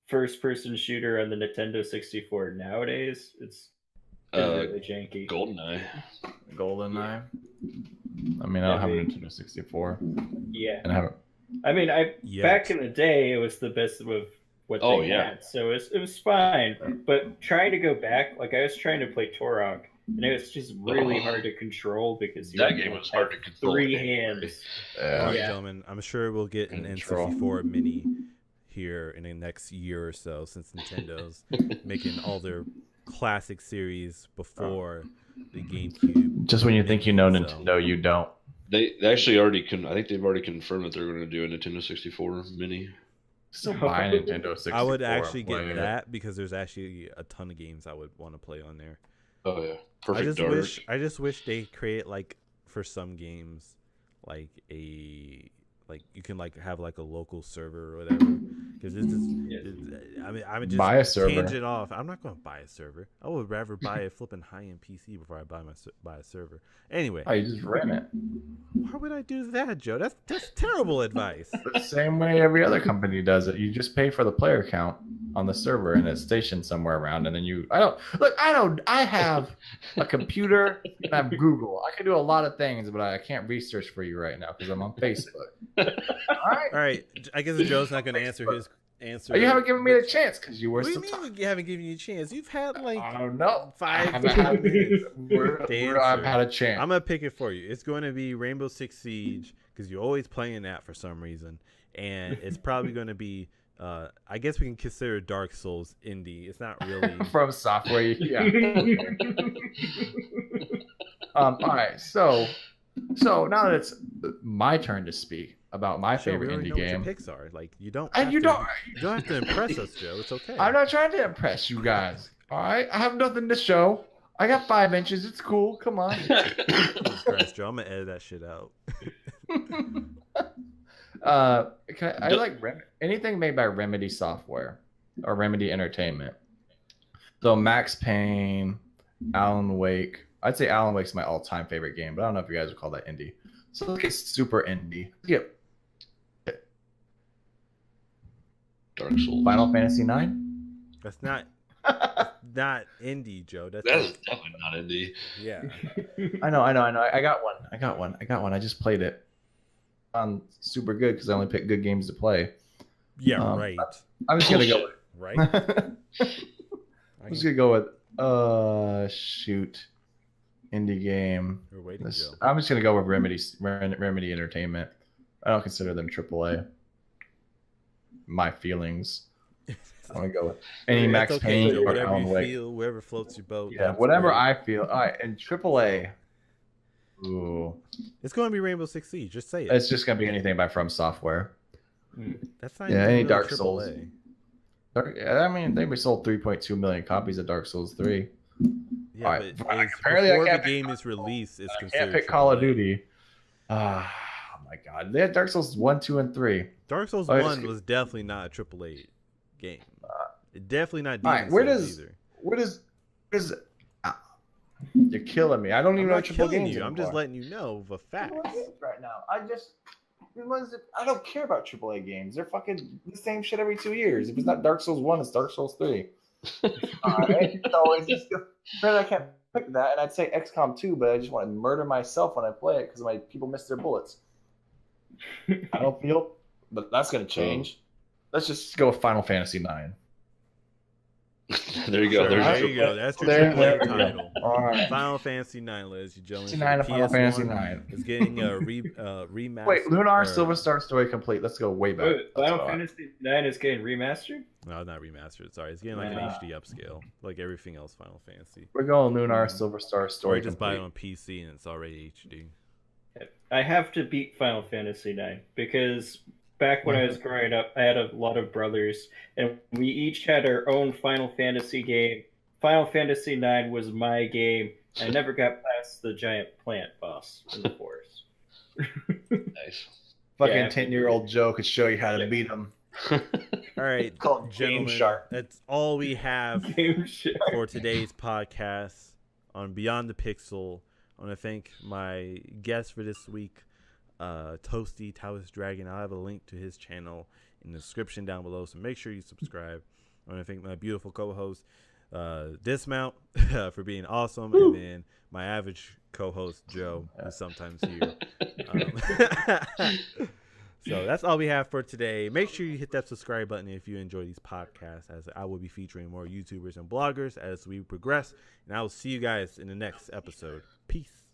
first-person shooter on the Nintendo 64 nowadays? It's really janky. GoldenEye. GoldenEye. I mean, I don't have a Nintendo 64. Yeah. And I haven't. I mean, Yet. back in the day, it was the best of what they had, so it was fine. But trying to go back, like I was trying to play Torok, and it was just really hard to control because that game was hard to control. 3 hands. All right, gentlemen, I'm sure we'll get an N64 Mini here in the next year or so, since Nintendo's making all their classic series before the GameCube. Just when you think you know Nintendo, you don't. They actually already I think they've already confirmed that they're going to do a Nintendo 64 Mini. Still buy a Nintendo 64. I would actually get that because there's actually a ton of games I would want to play on there. Oh yeah, Perfect Dark. I just wish they create like for some games like you can like have like a local server or whatever. Because I would just buy a server. Change it off. I'm not going to buy a server. I would rather buy a flipping high-end PC before I buy a server. Anyway, you just rent it. Why would I do that, Joe? That's terrible advice. The same way every other company does it. You just pay for the player count on the server and it's stationed somewhere around, and then I have a computer and I have Google. I can do a lot of things, but I can't research for you right now because I'm on Facebook. All right. I guess Joe's not going to answer his answer. You haven't given me a chance because you were. What do you mean you haven't given you a chance? You've had like I don't know 5 minutes. I've had a chance. I'm gonna pick it for you. It's going to be Rainbow Six Siege because you're always playing that for some reason, and it's probably going to be. I guess we can consider Dark Souls indie. It's not really from software. Yeah. All right. So now that it's my turn to speak about my favorite indie game. What your picks are. Like you don't have to impress us, Joe. It's okay. I'm not trying to impress you guys. All right, I have nothing to show. I got 5 inches. It's cool. Come on. Jesus Christ, Joe. I'm gonna edit that shit out. I like anything made by Remedy Software or Remedy Entertainment. So Max Payne, Alan Wake. I'd say Alan Wake's my all-time favorite game, but I don't know if you guys would call that indie. So look at super indie. Yep. Dark Souls. Final Fantasy 9? That's not indie, Joe. That's definitely not indie. Yeah. I know. I got one. I just played it. Super good because I only pick good games to play. Yeah, right. I'm just gonna go with right. I'm just gonna go with shoot. Indie game. We're waiting, Joe. I'm just gonna go with Remedy Entertainment. I don't consider them AAA. My feelings. I'm gonna go with any Max Payne or Alan Wake. Whoever floats your boat. Yeah, whatever I feel. All right, and AAA. Ooh. It's gonna be Rainbow Six Siege. Just say it. It's just gonna be anything by From Software. That's not any Dark Souls. I mean, they sold 3.2 million copies of Dark Souls 3. Yeah, right. But apparently before the game is released, it's considered. I can't pick Call of Duty. Oh my god, they had Dark Souls 1, 2, and 3. Dark Souls 1 was definitely not a AAA game. Definitely not. Right, where does you're killing me. I don't even know what AAA games. I'm just letting you know the facts right now. I don't care about AAA games. They're fucking the same shit every 2 years. If it's not Dark Souls 1, it's Dark Souls 3. Alright, so it's just I can't pick that, and I'd say XCOM 2, but I just want to murder myself when I play it because my people miss their bullets. I don't feel, but that's gonna change. Let's just go with Final Fantasy 9. There you go. There you go. That's your AAA title. All right. Final Fantasy 9, ladies and gentlemen. Final Fantasy 9 is getting a remaster. Wait, Lunar Silver Star Story complete. Let's go way back. Wait, Final Fantasy 9 is getting remastered? No, not remastered. Sorry, it's getting like an HD upscale, like everything else Final Fantasy. We're going Lunar Silver Star Story. Or just buy it on PC and it's already HD. I have to beat Final Fantasy 9 because back when I was growing up, I had a lot of brothers, and we each had our own Final Fantasy game. Final Fantasy 9 was my game. I never got past the giant plant boss in the forest. Nice. Fucking 10-year-old Joe could show you how to beat him. All right, gentlemen, that's all we have for today's podcast. on Beyond the Pixel. I want to thank my guest for this week, Taoist Dragon. I'll have a link to his channel in the description down below, so make sure you subscribe. I want to thank my beautiful co-host, Dismount, for being awesome, and then my average co-host, Joe, who's sometimes here. So that's all we have for today. Make sure you hit that subscribe button if you enjoy these podcasts, as I will be featuring more YouTubers and bloggers as we progress. And I will see you guys in the next episode. Peace.